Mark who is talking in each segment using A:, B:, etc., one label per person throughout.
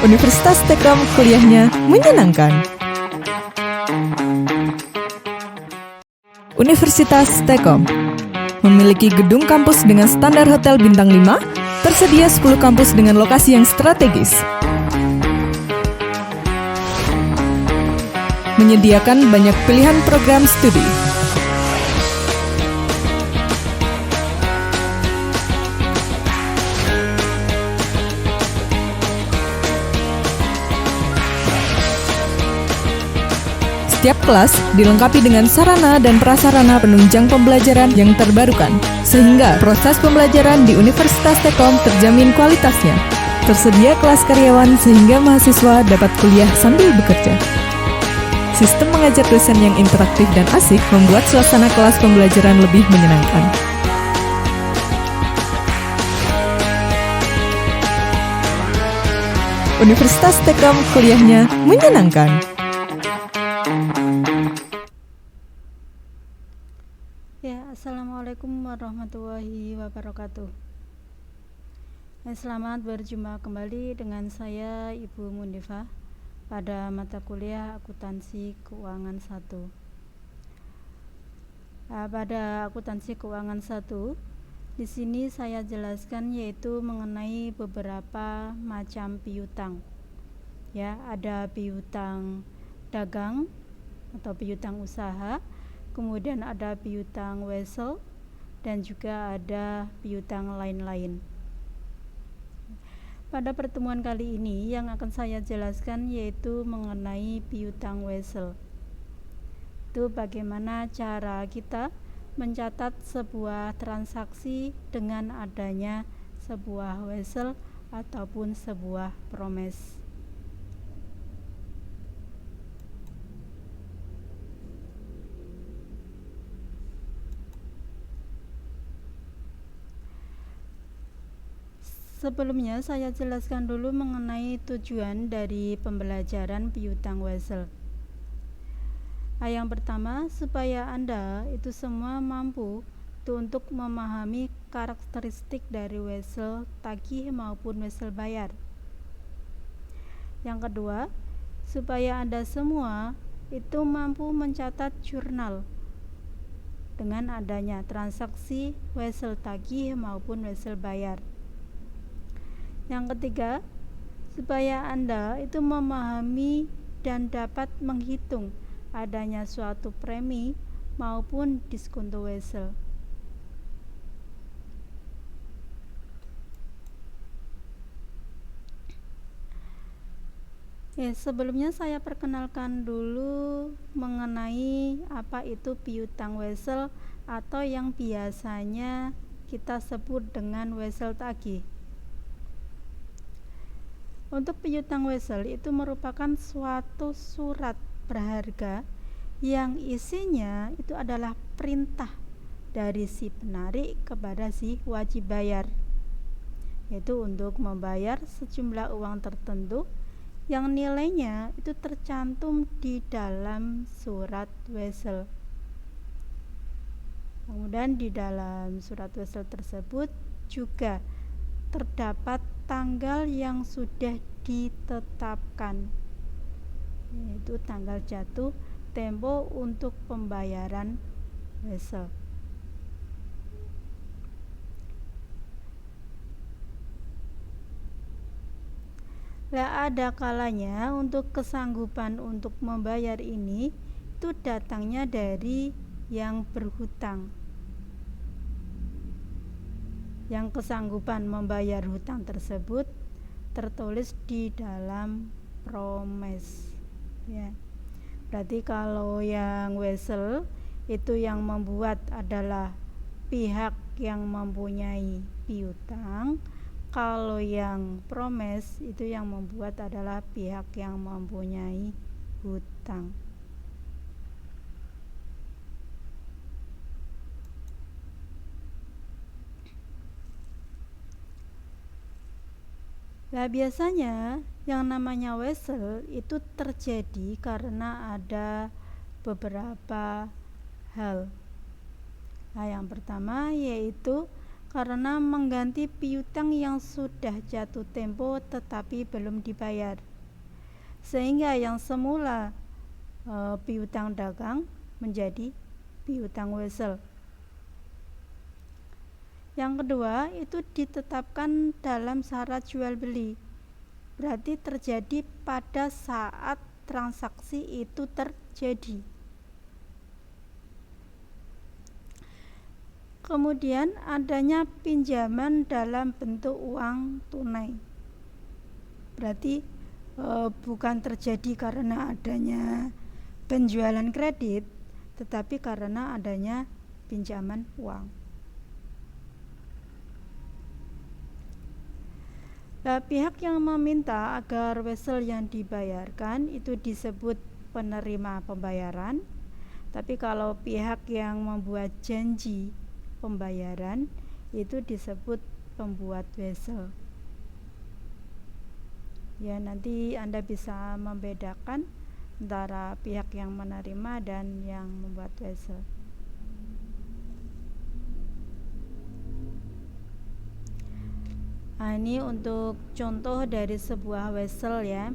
A: Universitas Tekom, kuliahnya menyenangkan. Universitas Tekom memiliki gedung kampus dengan standar hotel bintang 5, tersedia 10 kampus dengan lokasi yang strategis. Menyediakan banyak pilihan program studi. Setiap kelas dilengkapi dengan sarana dan prasarana penunjang pembelajaran yang terbarukan, sehingga proses pembelajaran di Universitas Tekom terjamin kualitasnya. Tersedia kelas karyawan sehingga mahasiswa dapat kuliah sambil bekerja. Sistem mengajar dosen yang interaktif dan asik membuat suasana kelas pembelajaran lebih menyenangkan. Universitas Tekom, kuliahnya menyenangkan.
B: Ya, Assalamualaikum warahmatullahi wabarakatuh. Selamat berjumpa kembali dengan saya Ibu Munifah pada mata kuliah Akuntansi Keuangan 1. Pada Akuntansi Keuangan 1, di sini saya jelaskan yaitu mengenai beberapa macam piutang. Ya, ada piutang dagang atau piutang usaha, kemudian ada piutang wesel, dan juga ada piutang lain-lain. Pada pertemuan kali ini yang akan saya jelaskan yaitu mengenai piutang wesel. Itu bagaimana cara kita mencatat sebuah transaksi dengan adanya sebuah wesel ataupun sebuah promes. Sebelumnya saya jelaskan dulu mengenai tujuan dari pembelajaran piutang wesel. Yang pertama, supaya Anda itu semua mampu untuk memahami karakteristik dari wesel tagih maupun wesel bayar. Yang kedua, supaya Anda semua itu mampu mencatat jurnal dengan adanya transaksi wesel tagih maupun wesel bayar. Yang ketiga, supaya Anda itu memahami dan dapat menghitung adanya suatu premi maupun diskonto wesel. Sebelumnya saya perkenalkan dulu mengenai apa itu piutang wesel atau yang biasanya kita sebut dengan wesel tagih. Untuk piutang wesel itu merupakan suatu surat berharga yang isinya itu adalah perintah dari si penarik kepada si wajib bayar, yaitu untuk membayar sejumlah uang tertentu yang nilainya itu tercantum di dalam surat wesel. Kemudian di dalam surat wesel tersebut juga terdapat tanggal yang sudah ditetapkan, yaitu tanggal jatuh tempo untuk pembayaran wesel. Ada kalanya untuk kesanggupan untuk membayar ini itu datangnya dari yang berhutang. Yang kesanggupan membayar hutang tersebut tertulis di dalam promes. Ya. Berarti kalau yang wesel itu yang membuat adalah pihak yang mempunyai piutang, kalau yang promes itu yang membuat adalah pihak yang mempunyai hutang. Biasanya yang namanya wesel itu terjadi karena ada beberapa hal. Yang pertama yaitu karena mengganti piutang yang sudah jatuh tempo tetapi belum dibayar, sehingga yang semula piutang dagang menjadi piutang wesel. Yang kedua, itu ditetapkan dalam syarat jual beli, berarti terjadi pada saat transaksi itu terjadi. Kemudian adanya pinjaman dalam bentuk uang tunai, berarti bukan terjadi karena adanya penjualan kredit, tetapi karena adanya pinjaman uang. Nah, pihak yang meminta agar wesel yang dibayarkan itu disebut penerima pembayaran, tapi kalau pihak yang membuat janji pembayaran itu disebut pembuat wesel. Ya, nanti Anda bisa membedakan antara pihak yang menerima dan yang membuat wesel. Nah, ini untuk contoh dari sebuah wesel ya.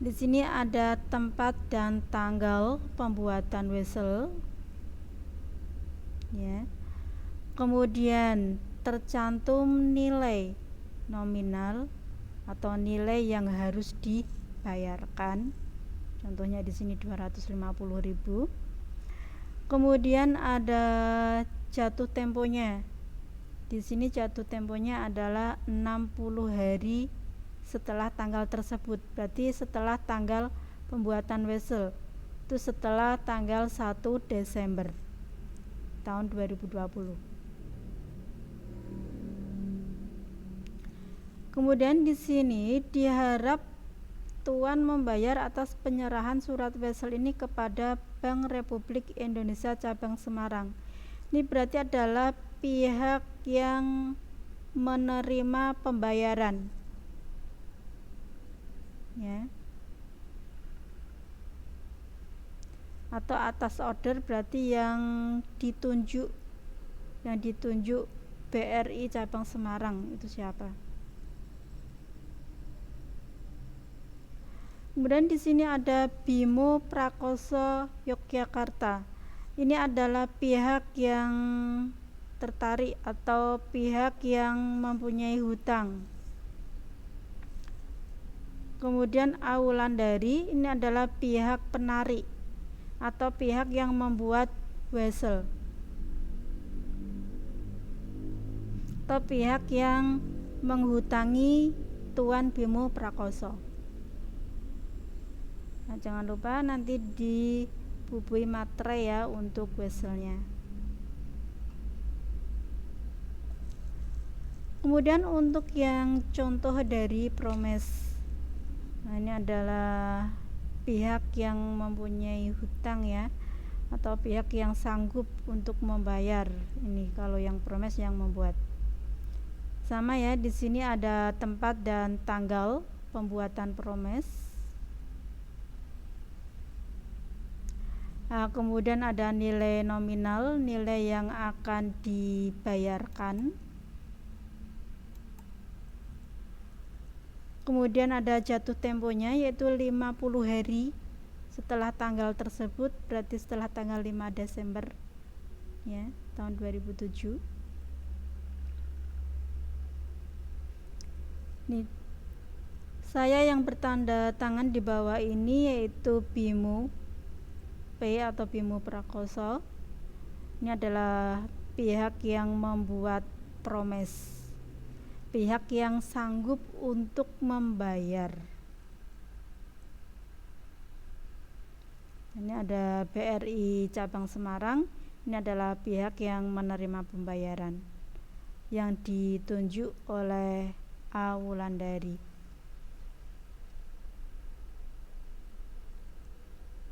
B: Di sini ada tempat dan tanggal pembuatan wesel. Ya. Kemudian tercantum nilai nominal atau nilai yang harus dibayarkan. Contohnya di sini 250.000. Kemudian ada jatuh temponya. Di sini jatuh temponya adalah 60 hari setelah tanggal tersebut. Berarti setelah tanggal pembuatan wesel. Itu setelah tanggal 1 Desember tahun 2020. Kemudian di sini diharap Tuan membayar atas penyerahan surat wesel ini kepada Bank Republik Indonesia Cabang Semarang. Ini berarti adalah pihak yang menerima pembayaran. Ya. Atau atas order berarti yang ditunjuk BRI Cabang Semarang itu siapa? Kemudian di sini ada Bimo Prakoso Yogyakarta. Ini adalah pihak yang tertarik atau pihak yang mempunyai hutang. Kemudian Awulandari ini adalah pihak penarik atau pihak yang membuat wesel atau pihak yang menghutangi Tuan Bimo Prakoso. Nah, jangan lupa nanti dibubui materai ya untuk weselnya. Kemudian untuk yang contoh dari promes, nah ini adalah pihak yang mempunyai hutang ya, atau pihak yang sanggup untuk membayar. Ini kalau yang promes yang membuat. Sama ya, di sini ada tempat dan tanggal pembuatan promes. Nah, kemudian ada nilai nominal, nilai yang akan dibayarkan. Kemudian ada jatuh temponya yaitu 50 hari setelah tanggal tersebut, berarti setelah tanggal 5 Desember ya, tahun 2007. Nih, saya yang bertanda tangan di bawah ini yaitu Bimo P atau Bimo Prakoso. Ini adalah pihak yang membuat promes, pihak yang sanggup untuk membayar. Ini ada BRI Cabang Semarang. Ini adalah pihak yang menerima pembayaran yang ditunjuk oleh Awulandari.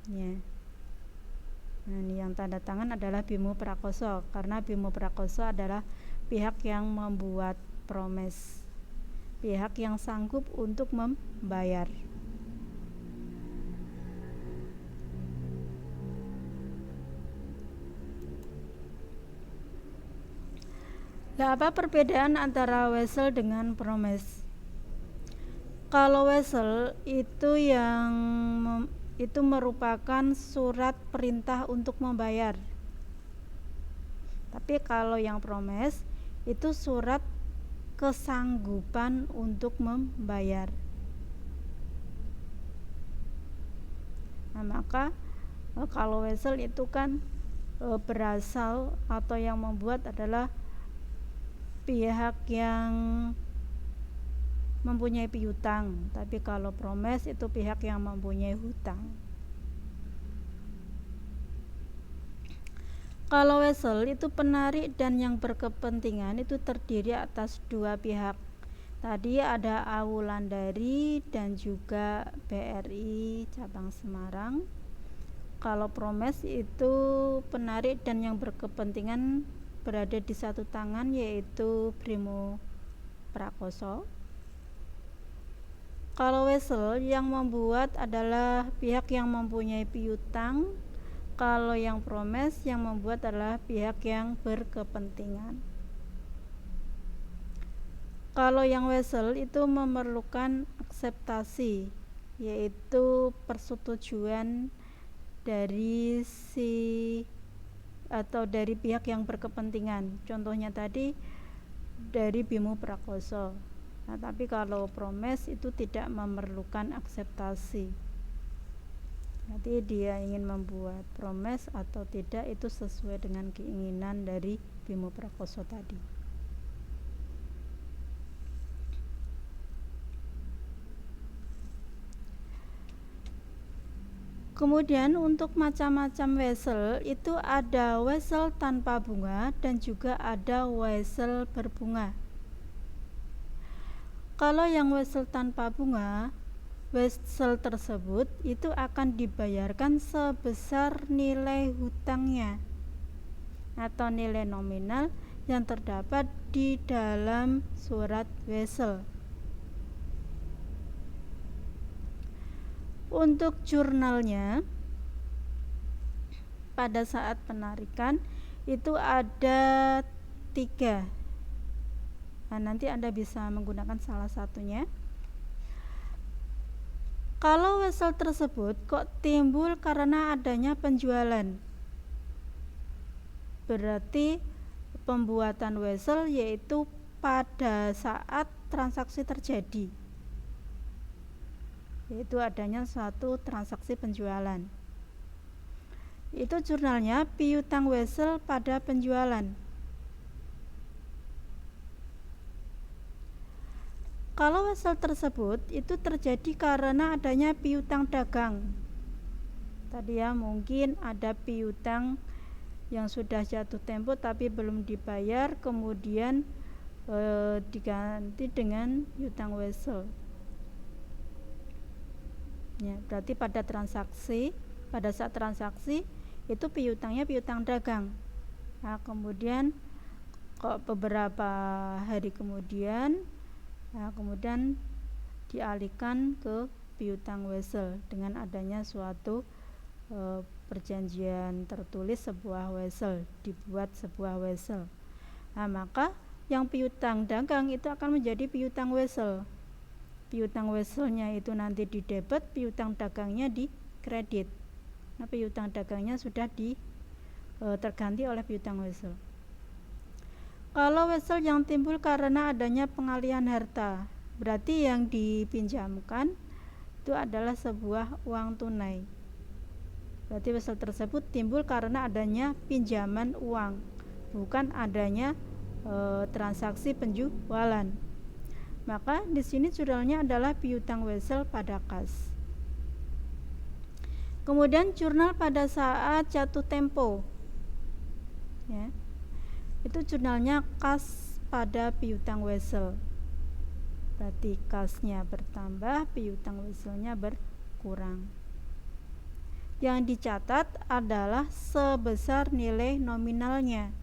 B: Ya. Nah, ini yang tanda tangan adalah Bimo Prakoso, karena Bimo Prakoso adalah pihak yang membuat promes, pihak yang sanggup untuk membayar. Nah, apa perbedaan antara wesel dengan promise? Kalau wesel itu itu merupakan surat perintah untuk membayar. Tapi kalau yang promise itu surat kesanggupan untuk membayar. Nah, maka kalau wesel itu kan berasal atau yang membuat adalah pihak yang mempunyai piutang, tapi kalau promise itu pihak yang mempunyai hutang. Kalau wesel itu penarik dan yang berkepentingan itu terdiri atas dua pihak. Tadi ada Awulandari dan juga BRI cabang Semarang. Kalau promise itu penarik dan yang berkepentingan berada di satu tangan, yaitu Brimo Prakoso. Kalau wesel yang membuat adalah pihak yang mempunyai piutang. Kalau yang promise yang membuat adalah pihak yang berkepentingan. Kalau yang wesel itu memerlukan akseptasi, yaitu persetujuan dari dari pihak yang berkepentingan. Contohnya tadi dari Bimo Prakoso. Nah, tapi kalau promise itu tidak memerlukan akseptasi. Nanti dia ingin membuat promise atau tidak itu sesuai dengan keinginan dari Bimo Prakoso tadi. Kemudian untuk macam-macam wesel itu ada wesel tanpa bunga dan juga ada wesel berbunga. Kalau yang wesel tanpa bunga, wesel tersebut itu akan dibayarkan sebesar nilai hutangnya atau nilai nominal yang terdapat di dalam surat wesel. Untuk jurnalnya pada saat penarikan itu ada 3. Nah, nanti Anda bisa menggunakan salah satunya. Kalau wesel tersebut kok timbul karena adanya penjualan, berarti pembuatan wesel yaitu pada saat transaksi terjadi, yaitu adanya suatu transaksi penjualan. Itu jurnalnya piutang wesel pada penjualan. Kalau wesel tersebut itu terjadi karena adanya piutang dagang. Tadi ya, mungkin ada piutang yang sudah jatuh tempo tapi belum dibayar, kemudian diganti dengan piutang wesel. Ya, berarti pada saat transaksi itu piutangnya piutang dagang. Nah, kemudian kok beberapa hari kemudian dialihkan ke piutang wesel dengan adanya suatu perjanjian tertulis sebuah wesel, dibuat sebuah wesel. Nah, maka yang piutang dagang itu akan menjadi piutang wesel. Piutang weselnya itu nanti di debit, piutang dagangnya di kredit. Nah, piutang dagangnya sudah terganti oleh piutang wesel. Kalau wesel yang timbul karena adanya pengalihan harta, berarti yang dipinjamkan itu adalah sebuah uang tunai. Berarti wesel tersebut timbul karena adanya pinjaman uang, bukan adanya transaksi penjualan. Maka di sini jurnalnya adalah piutang wesel pada kas. Kemudian jurnal pada saat jatuh tempo, ya, itu jurnalnya kas pada piutang wesel. Berarti kasnya bertambah, piutang weselnya berkurang. Yang dicatat adalah sebesar nilai nominalnya,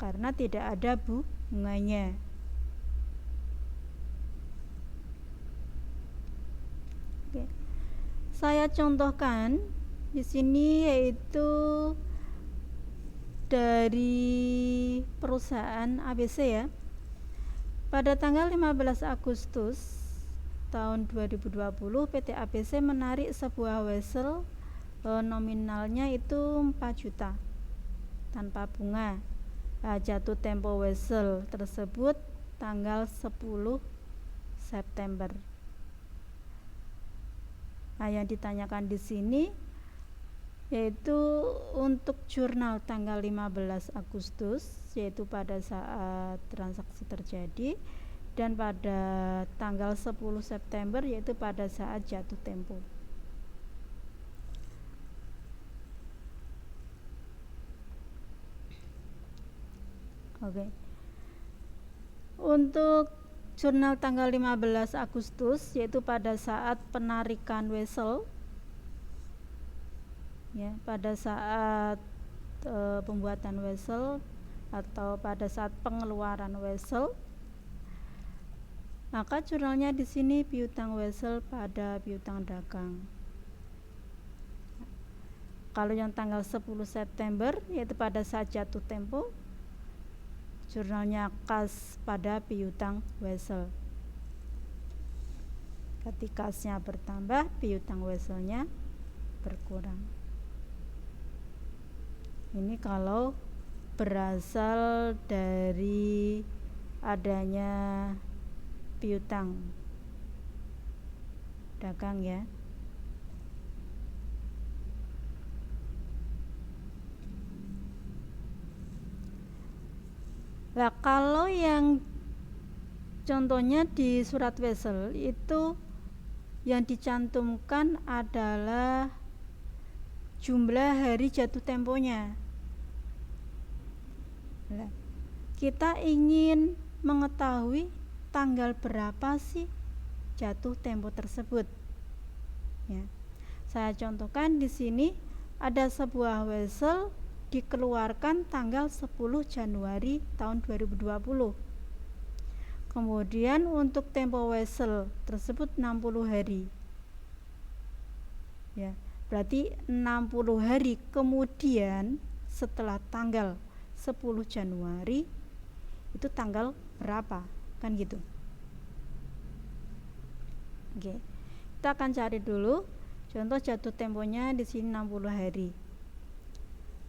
B: karena tidak ada bunganya. Oke. Saya contohkan di sini yaitu dari perusahaan ABC ya. Pada tanggal 15 Agustus tahun 2020 PT ABC menarik sebuah vessel nominalnya itu 4 juta tanpa bunga. Jatuh tempo vessel tersebut tanggal 10 September. Yang ditanyakan di sini yaitu untuk jurnal tanggal 15 Agustus yaitu pada saat transaksi terjadi, dan pada tanggal 10 September yaitu pada saat jatuh tempo. Oke. Untuk jurnal tanggal 15 Agustus yaitu pada saat penarikan vessel ya, pada saat pembuatan vessel atau pada saat pengeluaran vessel, maka jurnalnya di sini piutang vessel pada piutang dagang. Kalau yang tanggal 10 September yaitu pada saat jatuh tempo, jurnalnya kas pada piutang vessel. Ketika kasnya bertambah, piutang vesselnya berkurang. Ini kalau berasal dari adanya piutang dagang ya. Nah, kalau yang contohnya di surat vessel itu yang dicantumkan adalah jumlah hari jatuh temponya. Nah, kita ingin mengetahui tanggal berapa sih jatuh tempo tersebut. Ya. Saya contohkan di sini ada sebuah vessel dikeluarkan tanggal 10 Januari tahun 2020. Kemudian untuk tempo vessel tersebut 60 hari. Ya, berarti 60 hari kemudian setelah tanggal 10 Januari itu tanggal berapa? Kan gitu. Oke. Kita akan cari dulu contoh jatuh temponya di sini 60 hari.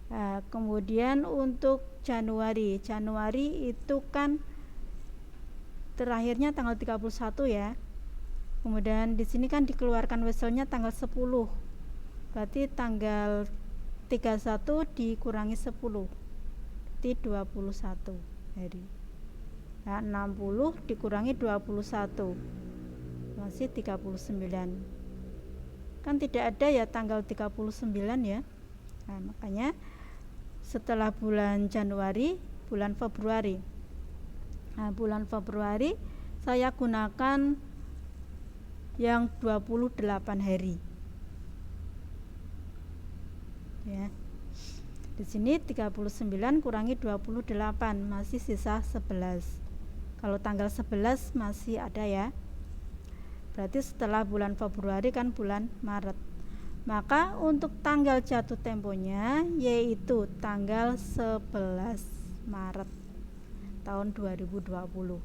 B: Nah, kemudian untuk Januari itu kan terakhirnya tanggal 31 ya. Kemudian di sini kan dikeluarkan vesselnya tanggal 10. Berarti tanggal 31 dikurangi 10. Berarti 21 hari. Nah, 60 dikurangi 21. Masih 39. Kan tidak ada ya tanggal 39 ya. Nah, makanya setelah bulan Januari, bulan Februari. Nah, bulan Februari saya gunakan yang 28 hari. Ya. Di sini 39 kurangi 28 masih sisa 11. Kalau tanggal 11 masih ada ya. Berarti setelah bulan Februari kan bulan Maret. Maka untuk tanggal jatuh temponya yaitu tanggal 11 Maret tahun 2020.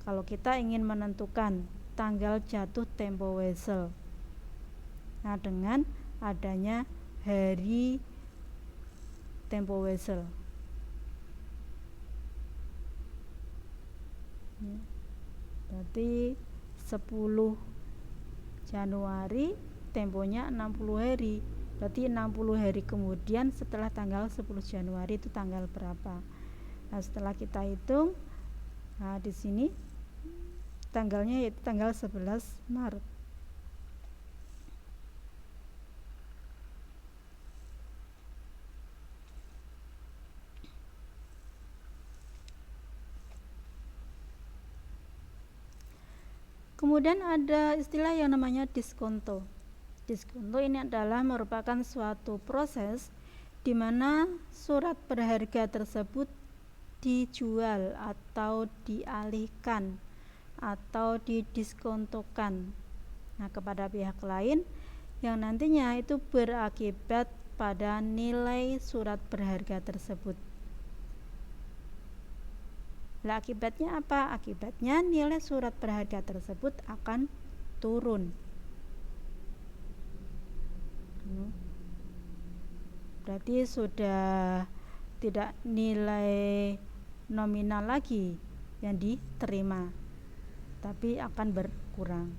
B: Kalau kita ingin menentukan tanggal jatuh tempo vessel, nah dengan adanya hari tempo vessel. Berarti 10 Januari temponya 60 hari. Berarti 60 hari kemudian setelah tanggal 10 Januari itu tanggal berapa? Nah, setelah kita hitung, nah di sini tanggalnya yaitu tanggal 11 Maret. Kemudian ada istilah yang namanya diskonto. Diskonto ini adalah merupakan suatu proses di mana surat berharga tersebut dijual atau dialihkan atau didiskontokan kepada pihak lain yang nantinya itu berakibat pada nilai surat berharga tersebut. Lah akibatnya apa? Akibatnya nilai surat berharga tersebut akan turun. Berarti sudah tidak nilai nominal lagi yang diterima, tapi akan berkurang.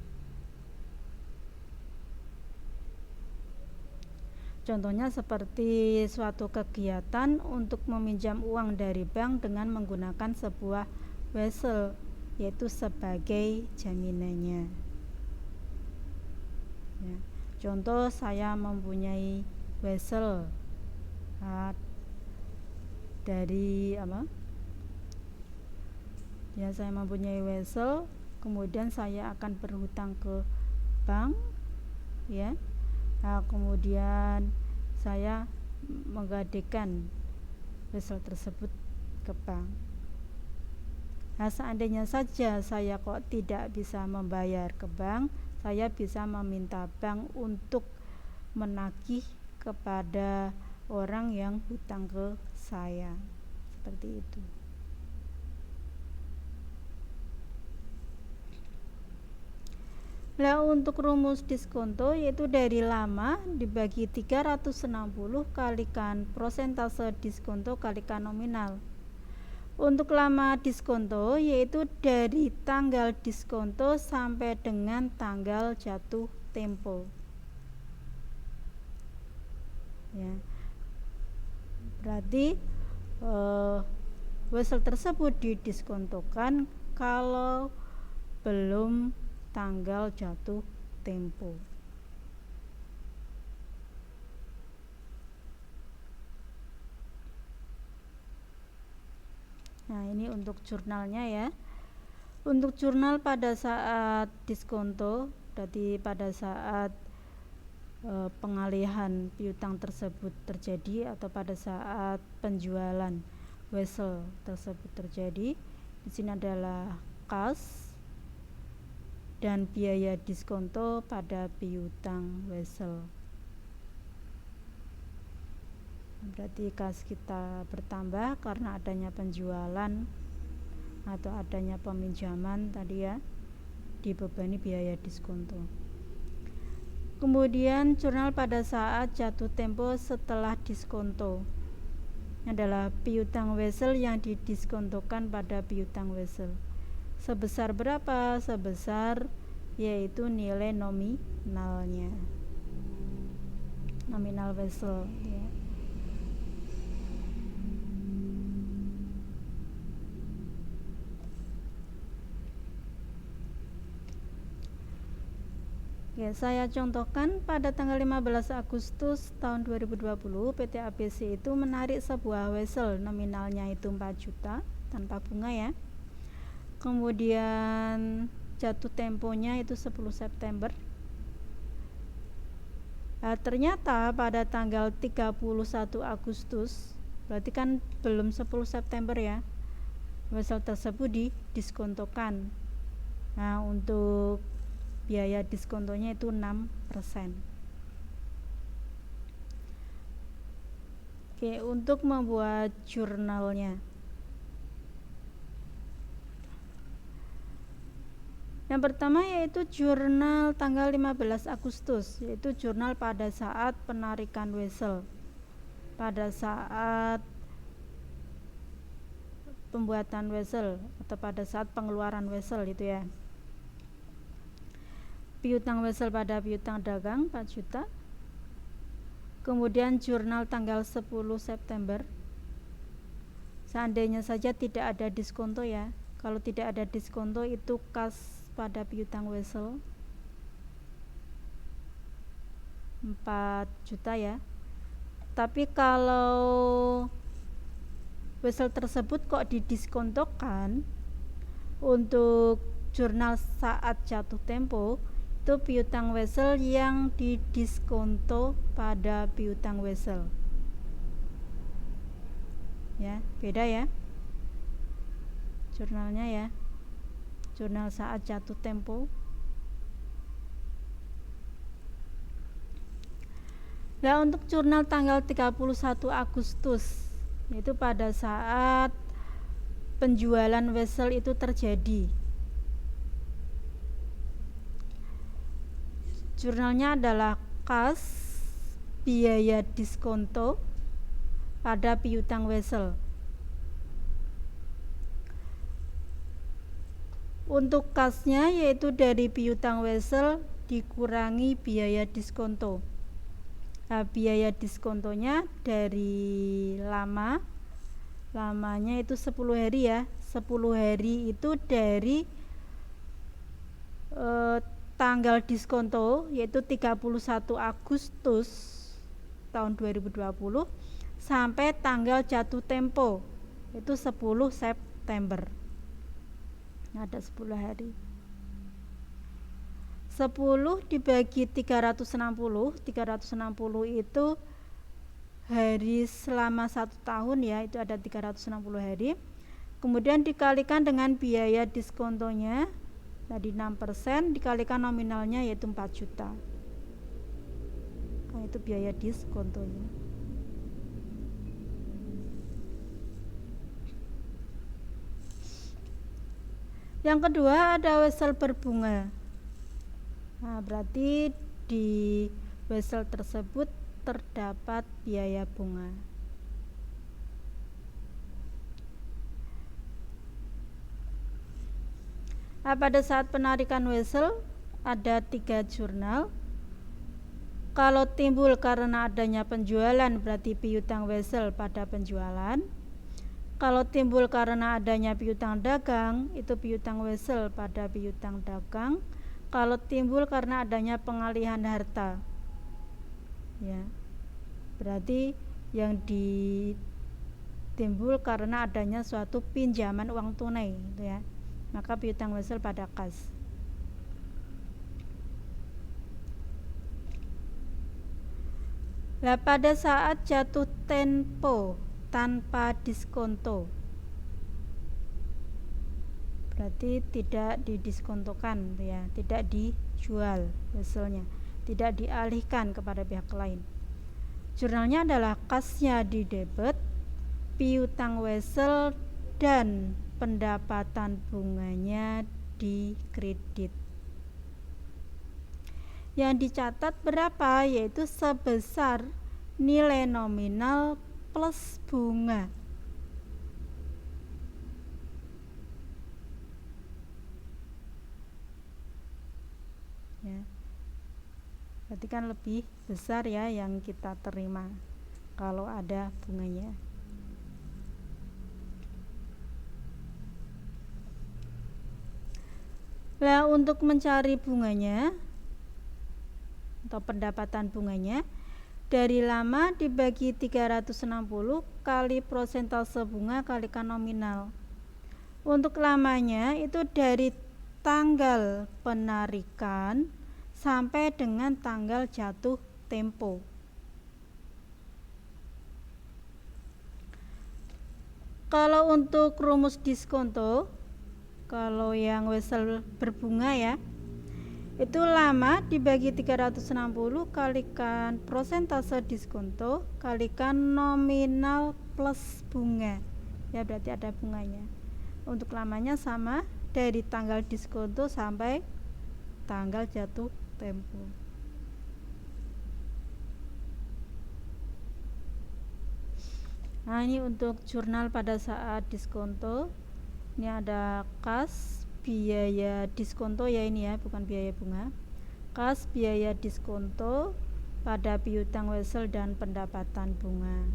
B: Contohnya seperti suatu kegiatan untuk meminjam uang dari bank dengan menggunakan sebuah wesel, yaitu sebagai jaminannya. Ya. Contoh, saya mempunyai wesel dari apa? Ya, saya mempunyai wesel, kemudian saya akan berhutang ke bank, ya. Nah, kemudian saya menggadaikan wesel tersebut ke bank. Nah, seandainya saja saya kok tidak bisa membayar ke bank, saya bisa meminta bank untuk menagih kepada orang yang hutang ke saya. Seperti itu. Nah, untuk rumus diskonto yaitu dari lama dibagi 360 kalikan prosentase diskonto kalikan nominal. Untuk lama diskonto yaitu dari tanggal diskonto sampai dengan tanggal jatuh tempo. Ya. Berarti wesel tersebut didiskontokan kalau belum tanggal jatuh tempo. Nah, ini untuk jurnalnya ya. Untuk jurnal pada saat diskonto, berarti pada saat pengalihan piutang tersebut terjadi atau pada saat penjualan wesel tersebut terjadi. Di sini adalah kas dan biaya diskonto pada piutang wesel. Berarti kas kita bertambah karena adanya penjualan atau adanya peminjaman tadi ya, dibebani biaya diskonto. Kemudian jurnal pada saat jatuh tempo setelah diskonto. Ini adalah piutang wesel yang didiskontokan pada piutang wesel. Sebesar berapa? Sebesar yaitu nilai nominalnya. Nominal wesel ya. Ya, saya contohkan pada tanggal 15 Agustus tahun 2020 PT ABC itu menarik sebuah wesel nominalnya itu 4 juta tanpa bunga ya. Kemudian jatuh temponya itu 10 September. Nah, ternyata pada tanggal 31 Agustus, berarti kan belum 10 September ya, wesel tersebut didiskontokan. Nah, untuk biaya diskontonya itu 6%. Oke, untuk membuat jurnalnya. Yang pertama yaitu jurnal tanggal 15 Agustus, yaitu jurnal pada saat penarikan wesel. Pada saat pembuatan wesel atau pada saat pengeluaran wesel itu ya. Piutang wesel pada piutang dagang 4 juta. Kemudian jurnal tanggal 10 September. Seandainya saja tidak ada diskonto ya. Kalau tidak ada diskonto itu kas pada piutang wesel 4 juta ya. Tapi kalau wesel tersebut kok didiskontokan untuk jurnal saat jatuh tempo, itu piutang wesel yang didiskonto pada piutang wesel. Ya, beda ya. Jurnalnya ya. Jurnal saat jatuh tempo. Nah, untuk jurnal tanggal 31 Agustus itu pada saat penjualan vessel itu terjadi. Jurnalnya adalah kas biaya diskonto pada piutang vessel. Untuk kasnya yaitu dari piutang vessel dikurangi biaya diskonto. Nah, biaya diskontonya dari lamanya itu 10 hari ya. 10 hari itu dari tanggal diskonto yaitu 31 Agustus tahun 2020 sampai tanggal jatuh tempo itu 10 September. Ada 10 hari. 10 dibagi 360 itu hari selama 1 tahun ya, itu ada 360 hari. Kemudian dikalikan dengan biaya diskontonya tadi 6% dikalikan nominalnya yaitu 4 juta. Nah, itu biaya diskontonya. Yang kedua ada wesel berbunga. Nah, berarti di wesel tersebut terdapat biaya bunga. Nah, pada saat penarikan wesel ada 3 jurnal. Kalau timbul karena adanya penjualan berarti piutang wesel pada penjualan. Kalau timbul karena adanya piutang dagang itu piutang wesel pada piutang dagang. Kalau timbul karena adanya pengalihan harta ya, berarti yang ditimbul karena adanya suatu pinjaman uang tunai gitu ya, maka piutang wesel pada kas. Nah, pada saat jatuh tempo tanpa diskonto berarti tidak didiskontokan ya, tidak dijual weselnya, tidak dialihkan kepada pihak lain. Jurnalnya adalah kasnya di debit, piutang wesel dan pendapatan bunganya di kredit. Yang dicatat berapa? Yaitu sebesar nilai nominal plus bunga. Ya. Berarti kan lebih besar ya yang kita terima kalau ada bunganya. Nah, untuk mencari bunganya atau pendapatan bunganya, dari lama dibagi 360 kali persentase bunga kalikan nominal. Untuk lamanya itu dari tanggal penarikan sampai dengan tanggal jatuh tempo. Kalau untuk rumus diskonto, kalau yang wesel berbunga ya, itu lama dibagi 360 kalikan persentase diskonto kalikan nominal plus bunga. Ya, berarti ada bunganya. Untuk lamanya sama dari tanggal diskonto sampai tanggal jatuh tempo. Nah, ini untuk jurnal pada saat diskonto. Ini ada kas biaya diskonto ya, ini ya, bukan biaya bunga. Kas biaya diskonto pada piutang wesel dan pendapatan bunga.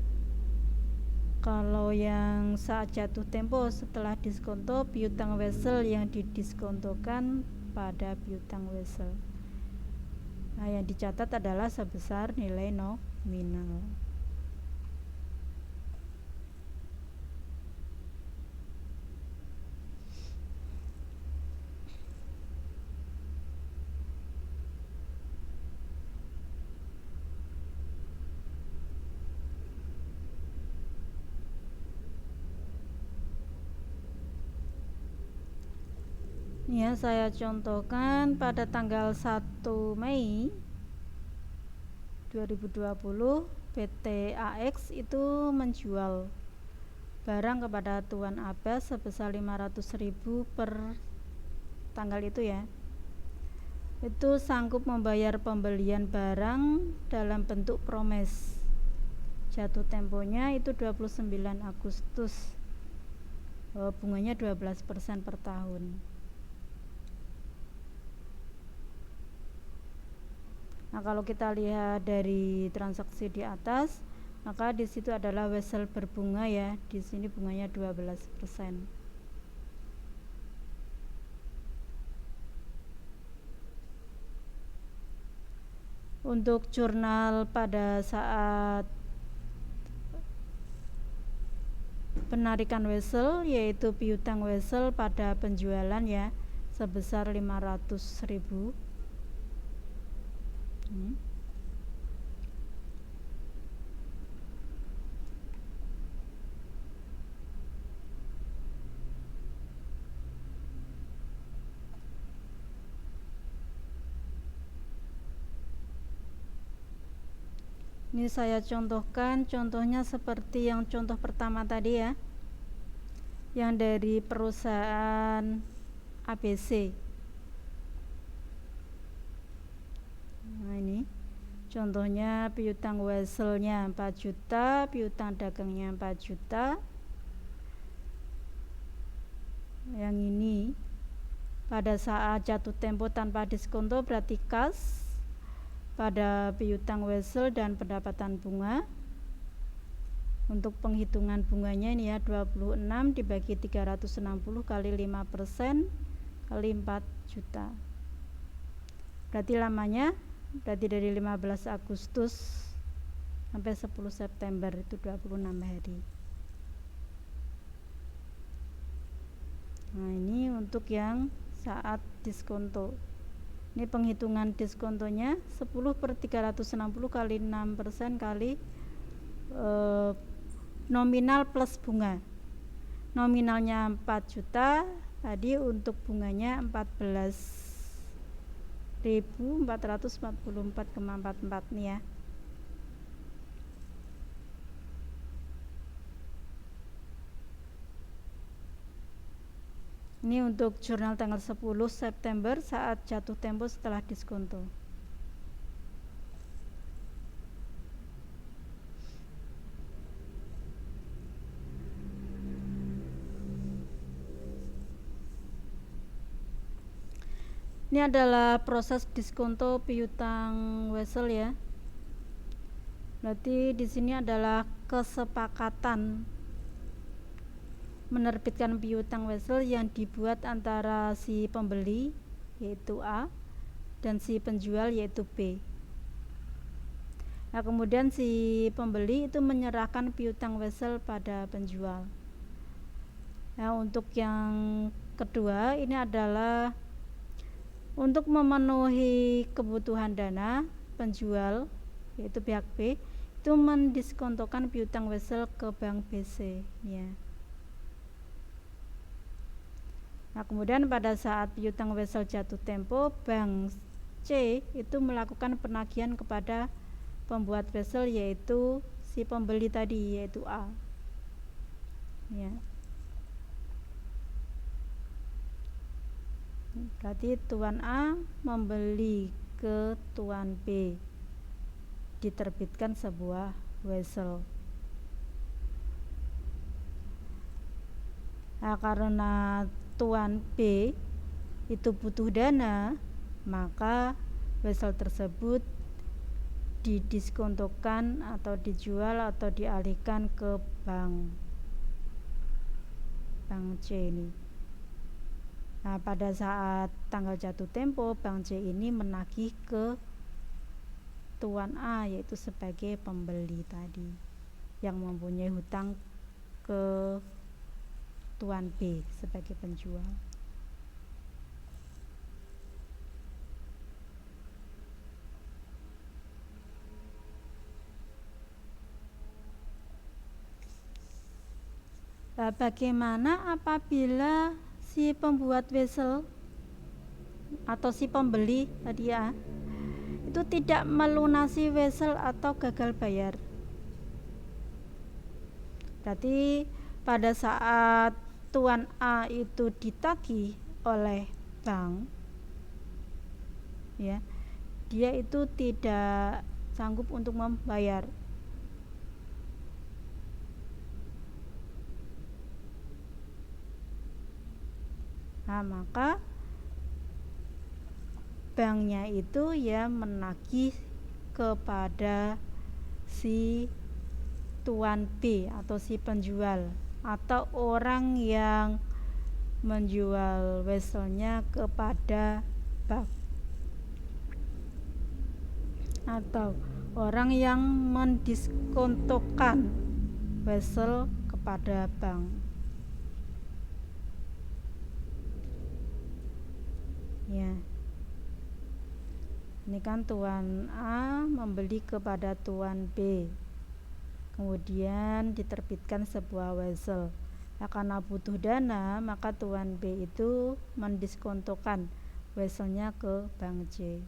B: Kalau yang saat jatuh tempo setelah diskonto, piutang wesel yang didiskontokan pada piutang wesel. Nah, yang dicatat adalah sebesar nilai nominal. Ya, saya contohkan pada tanggal 1 Mei 2020 PT AX itu menjual barang kepada Tuan Abbas sebesar 500.000 per tanggal itu ya. Itu sanggup membayar pembelian barang dalam bentuk promes. Jatuh temponya itu 29 Agustus. Bunganya 12% per tahun. Nah, kalau kita lihat dari transaksi di atas, maka di situ adalah wesel berbunga ya. Di sini bunganya 12%. Untuk jurnal pada saat penarikan wesel, yaitu piutang wesel pada penjualan ya, sebesar 500.000. Ini saya contohkan, contohnya seperti yang contoh pertama tadi ya, yang dari perusahaan ABC. Nah, ini contohnya piutang weselnya 4 juta, piutang dagangnya 4 juta. Yang ini pada saat jatuh tempo tanpa diskonto berarti kas pada piutang wesel dan pendapatan bunga. Untuk penghitungan bunganya ini ya 26 dibagi 360 kali 5% kali 4 juta. Berarti lamanya dari 15 Agustus sampai 10 September itu 26 hari. Nah, ini untuk yang saat diskonto. Ini penghitungan diskontonya 10 per 360 kali 6% kali nominal plus bunga. Nominalnya 4 juta, tadi untuk bunganya 14.444,44 nih ya. Ini untuk jurnal tanggal 10 September saat jatuh tempo setelah diskonto. Ini adalah proses diskonto piutang wesel ya. Berarti di sini adalah kesepakatan menerbitkan piutang wesel yang dibuat antara si pembeli yaitu A dan si penjual yaitu B. Nah, kemudian si pembeli itu menyerahkan piutang wesel pada penjual. Nah, untuk yang kedua ini adalah untuk memenuhi kebutuhan dana penjual yaitu pihak B itu mendiskontokan piutang wesel ke bank BC ya. Nah, kemudian pada saat piutang wesel jatuh tempo, bank C itu melakukan penagihan kepada pembuat wesel yaitu si pembeli tadi yaitu A. Ya. Berarti Tuan A membeli ke Tuan B. Diterbitkan sebuah wesel. Nah, karena Tuan B itu butuh dana, maka wesel tersebut didiskontokan atau dijual atau dialihkan ke bank C ini. Nah, pada saat tanggal jatuh tempo, bank C ini menagih ke Tuan A yaitu sebagai pembeli tadi yang mempunyai hutang ke Tuan B sebagai penjual. Nah, bagaimana apabila si pembuat wesel atau si pembeli tadi ya itu tidak melunasi wesel atau gagal bayar. Berarti pada saat Tuan A itu ditagih oleh bank, ya, dia itu tidak sanggup untuk membayar. Nah, maka banknya itu ya menagih kepada si Tuan B atau si penjual atau orang yang menjual weselnya kepada bank, atau orang yang mendiskontokan wesel kepada bank. Ya. Ini kan Tuan A membeli kepada Tuan B. Kemudian diterbitkan sebuah wesel. Nah, karena butuh dana, maka Tuan B itu mendiskontokan weselnya ke Bank C.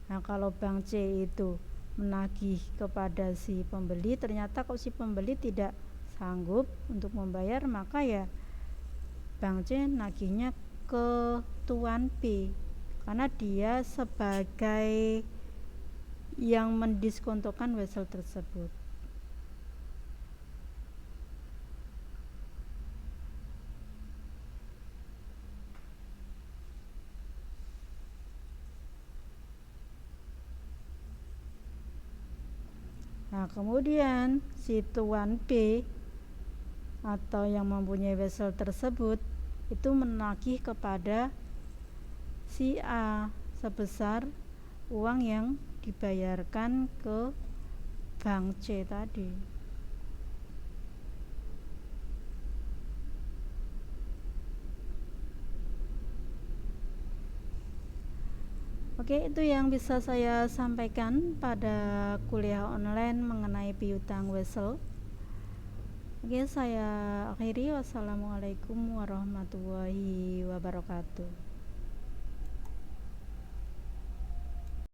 B: Nah, kalau Bank C itu menagih kepada si pembeli, ternyata kalau si pembeli tidak sanggup untuk membayar, maka ya Bank C nagihnya ke Tuan B, karena dia sebagai yang mendiskontokan wesel tersebut. Nah, kemudian si Tuan B atau yang mempunyai wesel tersebut itu menagih kepada si A sebesar uang yang dibayarkan ke Bank C tadi. Oke, itu yang bisa saya sampaikan pada kuliah online mengenai piutang wesel. Oke, saya akhiri. Wassalamualaikum warahmatullahi wabarakatuh.